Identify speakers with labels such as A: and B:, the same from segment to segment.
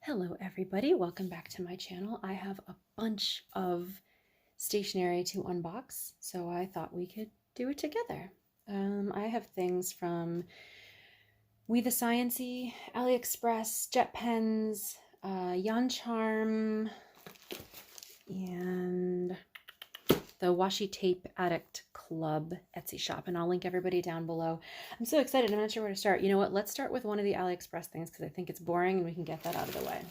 A: Hello everybody, welcome back to my channel. I have a bunch of stationery to unbox, so I thought we could do it together. I have things from We the Sciency, AliExpress, jet pens, Yan Charm, and the Washi Tape Addict Club Etsy shop, and I'll link everybody down below. I'm so excited, I'm not sure where to start. You know what, let's start with one of the AliExpress things because I think it's boring and we can get that out of the way.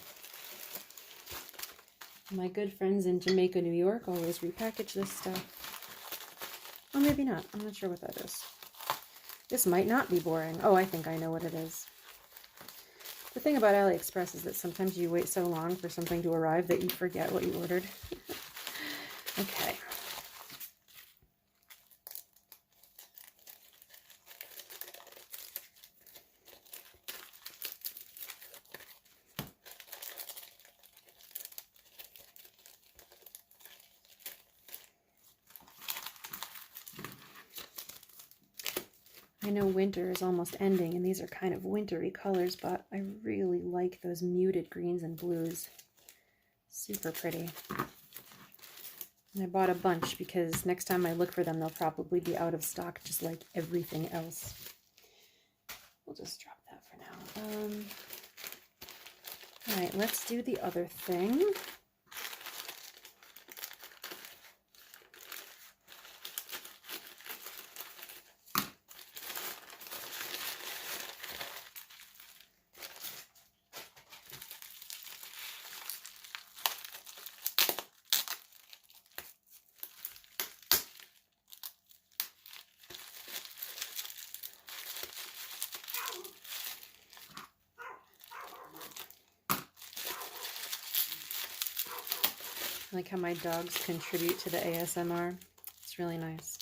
A: My good friends in Jamaica, New York always repackage this stuff. Or maybe not, I'm not sure what that is. This might not be boring. Oh, I think I know what it is. The thing about AliExpress is that sometimes you wait so long for something to arrive that you forget what you ordered. Okay. I know winter is almost ending, and these are kind of wintry colors, but I really like those muted greens and blues. Super pretty. And I bought a bunch because next time I look for them, they'll probably be out of stock, just like everything else. We'll just drop that for now. All right, let's do the other thing. I like how my dogs contribute to the ASMR. It's really nice.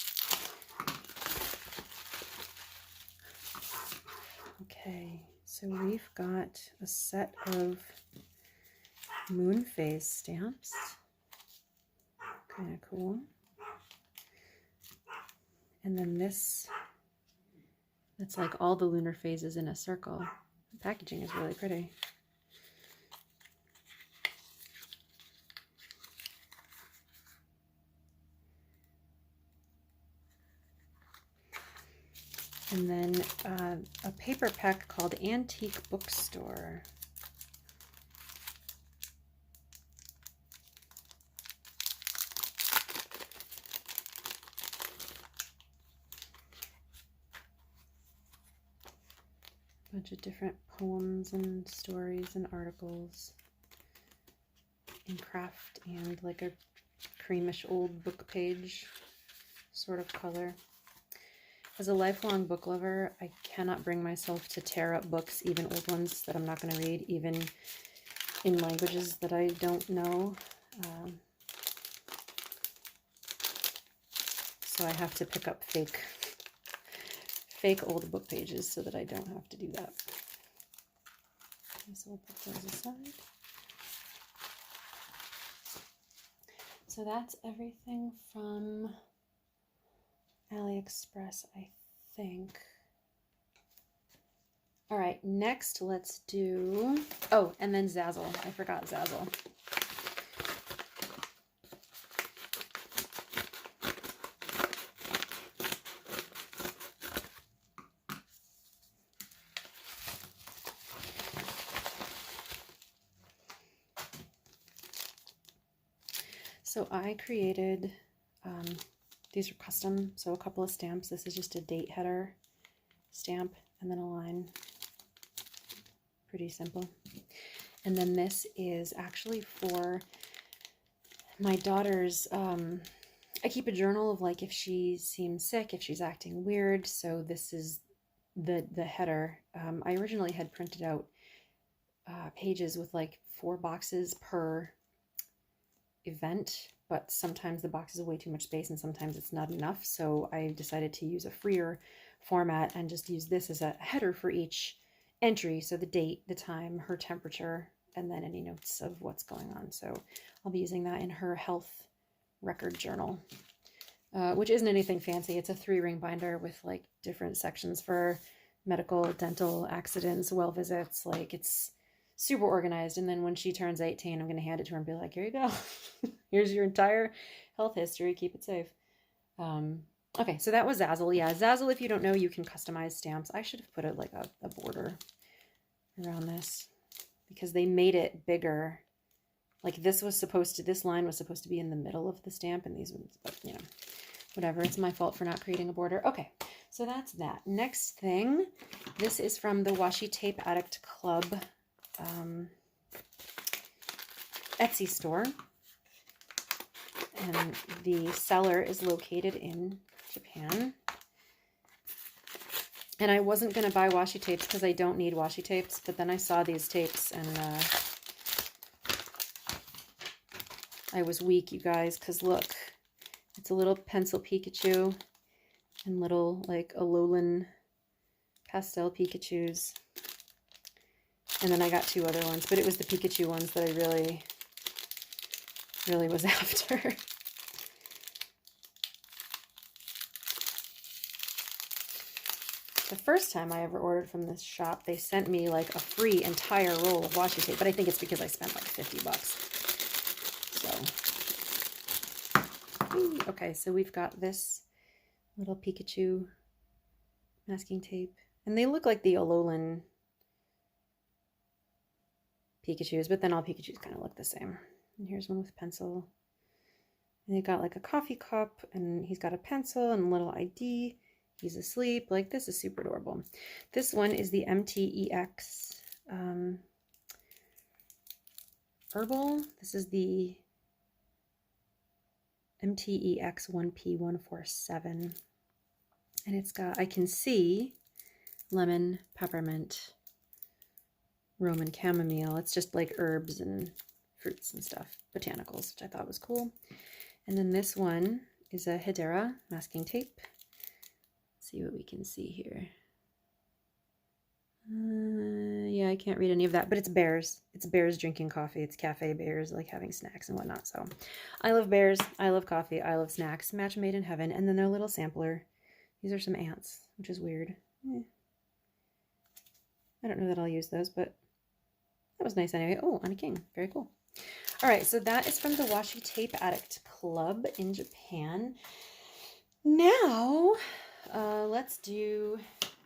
A: Okay, so we've got a set of moon phase stamps. Kind of cool. And then this, that's like all the lunar phases in a circle. The packaging is really pretty. And then a paper pack called Antique Bookstore. Bunch of different poems and stories and articles in craft and like a creamish old book page sort of color. As a lifelong book lover, I cannot bring myself to tear up books, even old ones that I'm not going to read, even in languages that I don't know. So I have to pick up fake old book pages so that I don't have to do that. So we'll put those aside. So that's everything from AliExpress, I think. All right, next let's do, oh, and then Zazzle. I forgot Zazzle. So I created, these are custom, so a couple of stamps. This is just a date header stamp and then a line. Pretty simple. And then this is actually for my daughter's, I keep a journal of like if she seems sick, if she's acting weird. So this is the header. I originally had printed out pages with like 4 boxes per event, but sometimes the box is way too much space and sometimes it's not enough. So I decided to use a freer format and just use this as a header for each entry. So the date, the time, her temperature, and then any notes of what's going on. So I'll be using that in her health record journal, which isn't anything fancy. It's a 3-ring binder with like different sections for medical, dental, accidents, well visits. Like it's super organized. And then when she turns 18, I'm going to hand it to her and be like, here you go. Here's your entire health history. Keep it safe. Okay, so that was Zazzle. Yeah, Zazzle, if you don't know, you can customize stamps. I should have put it like a border around this because they made it bigger. Like this line was supposed to be in the middle of the stamp and these ones, but you know, whatever. It's my fault for not creating a border. Okay, so that's that. Next thing, this is from the Washi Tape Addict Club Etsy store. And the seller is located in Japan. And I wasn't going to buy washi tapes because I don't need washi tapes, but then I saw these tapes and I was weak, you guys, because look, it's a little pencil Pikachu and little like Alolan pastel Pikachus. And then I got two other ones, but it was the Pikachu ones that I really was after. The first time I ever ordered from this shop, they sent me like a free entire roll of washi tape, but I think it's because I spent like 50 bucks. So, okay, so we've got this little Pikachu masking tape, and they look like the Alolan Pikachus, but then all Pikachus kind of look the same. And here's one with pencil. And they got like a coffee cup, and he's got a pencil and a little ID. He's asleep. Like, this is super adorable. This one is the MTEX Herbal. This is the MTEX 1P147. And it's got, I can see lemon, peppermint, Roman chamomile. It's just like herbs and fruits and stuff, botanicals, which I thought was cool. And then this one is a Hedera masking tape. Let's see what we can see here. Yeah, I can't read any of that, but it's bears. It's bears drinking coffee. It's cafe bears, like having snacks and whatnot. So I love bears. I love coffee. I love snacks. Match made in heaven. And then their little sampler. These are some ants, which is weird. I don't know that I'll use those, but that was nice anyway. Oh, on a king. Very cool. All right, so that is from the Washi Tape Addict Club in Japan. Now, let's do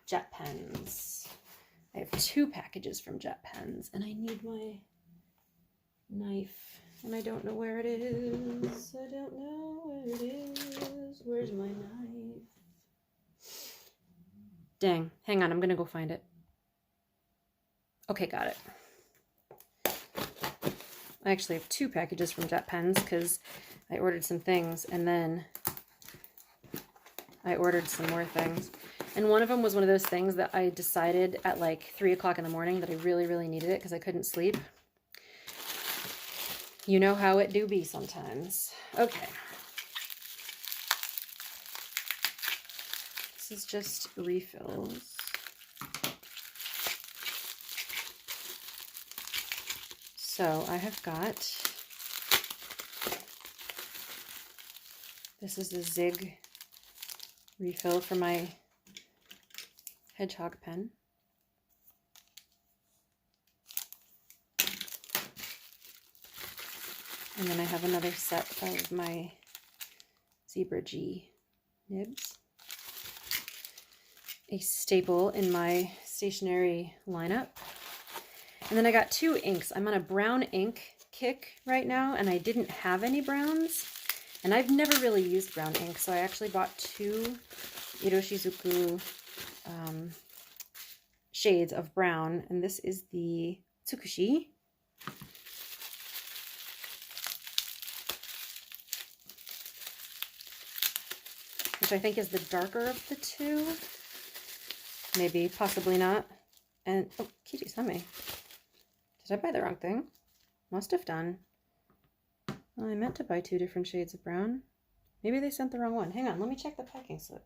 A: jet pens. I have 2 packages from jet pens, and I need my knife, and I don't know where it is. I don't know where it is. Where's my knife? Dang, hang on, I'm gonna go find it. Okay, got it. I actually have 2 packages from jet pens because I ordered some things, and then I ordered some more things. And one of them was one of those things that I decided at like 3 o'clock in the morning that I really needed it because I couldn't sleep. You know how it do be sometimes. Okay. This is just refills. So I have got, this is a Zig refill for my hedgehog pen. And then I have another set of my Zebra G nibs. A staple in my stationery lineup. And then I got 2 inks. I'm on a brown ink kick right now, and I didn't have any browns. And I've never really used brown ink, so I actually bought 2 Iroshizuku shades of brown, and this is the Tsukushi. Which I think is the darker of the 2. Maybe, possibly not. And, oh, Kiri-same. Did I buy the wrong thing? Must have done. Well, I meant to buy 2 different shades of brown. Maybe they sent the wrong one. Hang on, let me check the packing slip.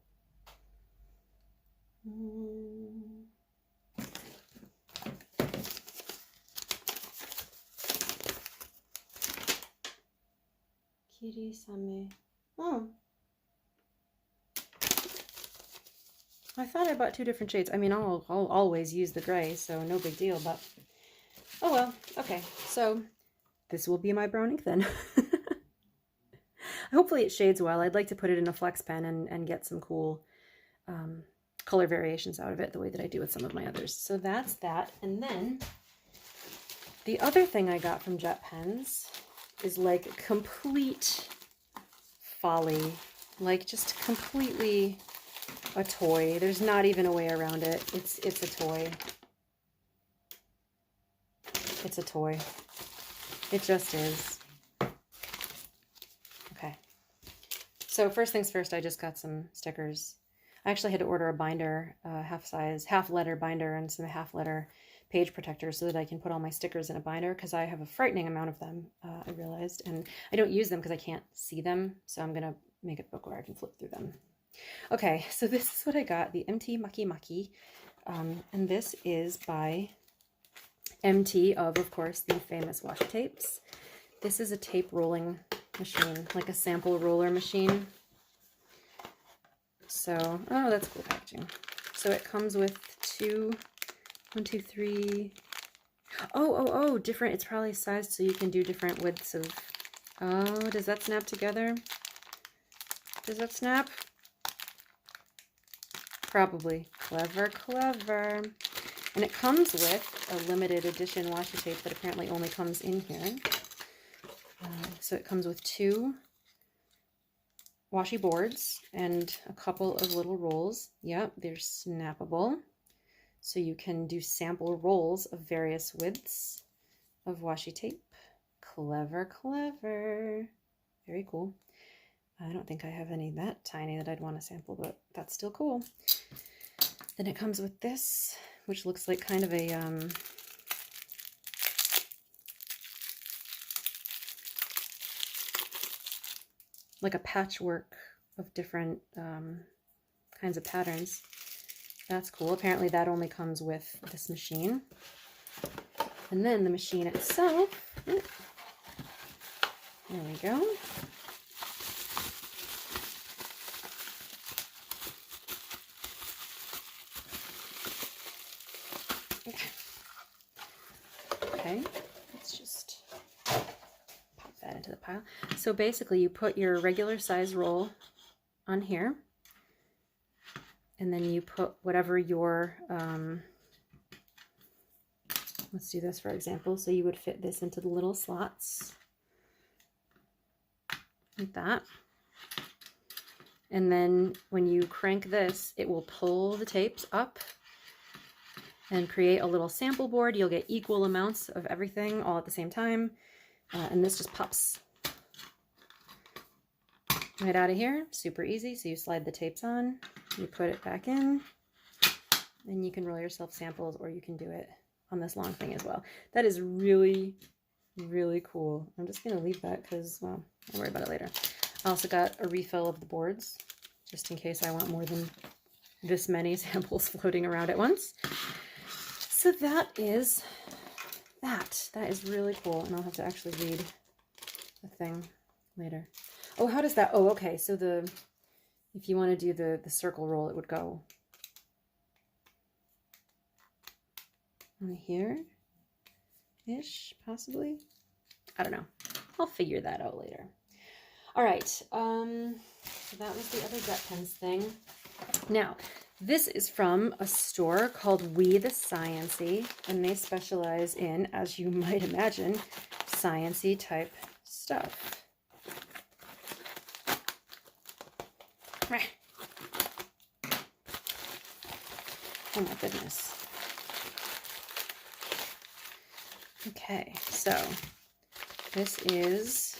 A: Kiri-same. Oh. I thought I bought 2 different shades. I mean, I'll always use the gray, so no big deal, but Oh well, okay. So this will be my brown ink then. Hopefully it shades well. I'd like to put it in a flex pen and get some cool color variations out of it the way that I do with some of my others. So that's that. And then the other thing I got from Jet Pens is like complete folly, like just completely a toy. There's not even a way around it. It's a toy. It's a toy. It just is. Okay. So first things first, I just got some stickers. I actually had to order a binder, half letter binder and some half letter page protectors so that I can put all my stickers in a binder because I have a frightening amount of them, I realized, and I don't use them because I can't see them, so I'm gonna make a book where I can flip through them. Okay, so this is what I got, the MT Mucky Mucky, and this is by MT of course, the famous washi tapes. This is a tape rolling machine, like a sample roller machine. So, oh, that's cool packaging. So it comes with one, two, three. Oh, different. It's probably sized so you can do different widths of. Oh, does that snap together? Does that snap? Probably. Clever, clever. And it comes with a limited edition washi tape that apparently only comes in here. So it comes with 2 washi boards and a couple of little rolls. Yep, they're snappable. So you can do sample rolls of various widths of washi tape. Clever, clever. Very cool. I don't think I have any that tiny that I'd want to sample, but that's still cool. Then it comes with this, which looks like kind of a like a patchwork of different kinds of patterns. That's cool. Apparently that only comes with this machine. And then the machine itself, there we go. Okay, let's just pop that into the pile. So basically you put your regular size roll on here, and then you put whatever your, let's do this for example. So you would fit this into the little slots like that. And then when you crank this, it will pull the tapes up and create a little sample board. You'll get equal amounts of everything all at the same time. And this just pops right out of here. Super easy. So you slide the tapes on, you put it back in, and you can roll yourself samples, or you can do it on this long thing as well. That is really, really cool. I'm just going to leave that because, well, I'll worry about it later. I also got a refill of the boards, just in case I want more than this many samples floating around at once. So that is that. That is really cool, and I'll have to actually read the thing later. Oh, how does that? Oh, okay. So if you want to do the circle roll, it would go here-ish, possibly. I don't know. I'll figure that out later. All right. So that was the other Jet Pens thing. Now, this is from a store called We the Sciency, and they specialize in, as you might imagine, science-y type stuff. Oh my goodness. Okay, so this is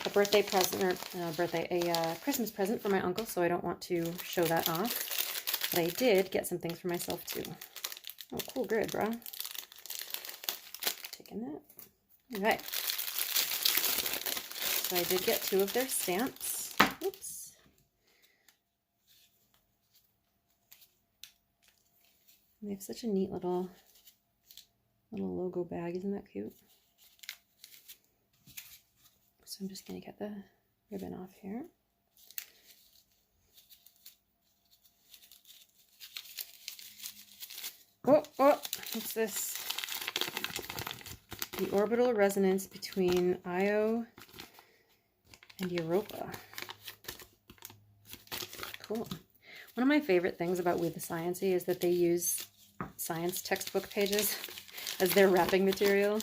A: a birthday present, or a Christmas present for my uncle, so I don't want to show that off. But I did get some things for myself too. Oh, cool grid, bro. Taking that. All right. So I did get 2 of their stamps. Oops. They have such a neat little logo bag. Isn't that cute? So I'm just going to get the ribbon off here. Oh, what's this? The orbital resonance between Io and Europa. Cool. One of my favorite things about We the Sciencey is that they use science textbook pages as their wrapping material.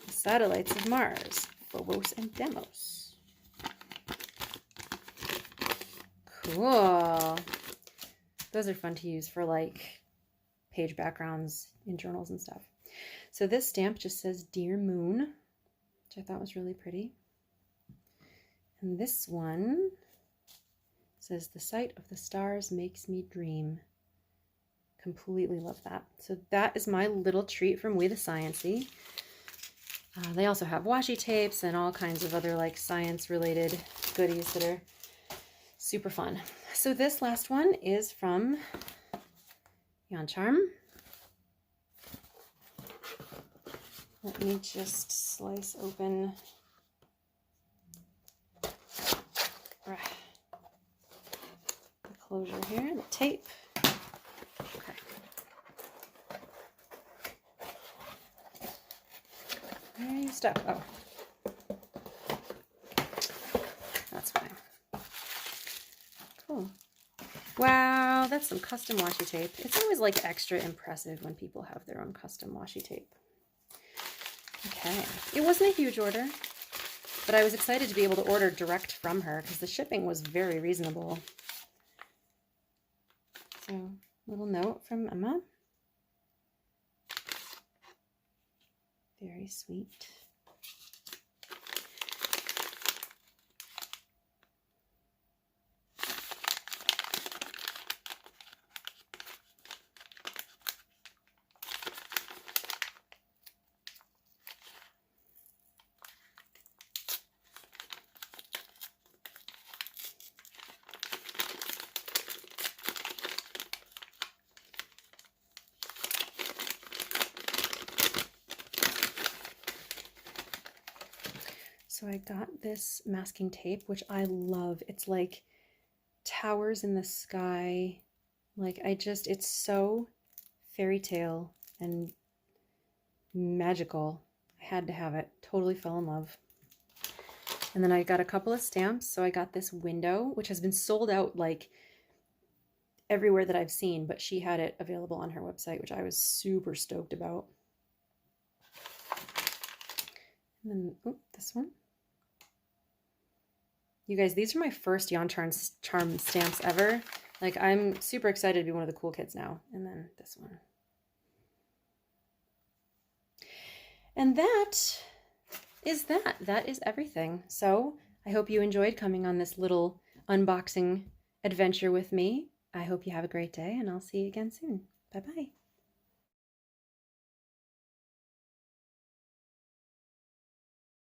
A: The satellites of Mars, Phobos and Deimos. Cool. Those are fun to use for like page backgrounds in journals and stuff. So this stamp just says Dear Moon, which I thought was really pretty. And this one says the sight of the stars makes me dream. Completely love that. So that is my little treat from We the Sciencey. They also have washi tapes and all kinds of other like science related goodies that are super fun. So this last one is from Yarn Charm. Let me just slice open the closure here, the tape. Okay. Where are you stuck? Oh. That's fine. Cool. Wow, that's some custom washi tape. It's always like extra impressive when people have their own custom washi tape. Okay. It wasn't a huge order, but I was excited to be able to order direct from her because the shipping was very reasonable. So, little note from Emma. Very sweet. So I got this masking tape, which I love. It's like towers in the sky. Like it's so fairy tale and magical. I had to have it. Totally fell in love. And then I got a couple of stamps. So I got this window, which has been sold out like everywhere that I've seen, but she had it available on her website, which I was super stoked about. And then, oh, this one. You guys, these are my first Yarn Charm stamps ever. Like, I'm super excited to be one of the cool kids now. And then this one. And that is that. That is everything. So I hope you enjoyed coming on this little unboxing adventure with me. I hope you have a great day, and I'll see you again soon. Bye-bye.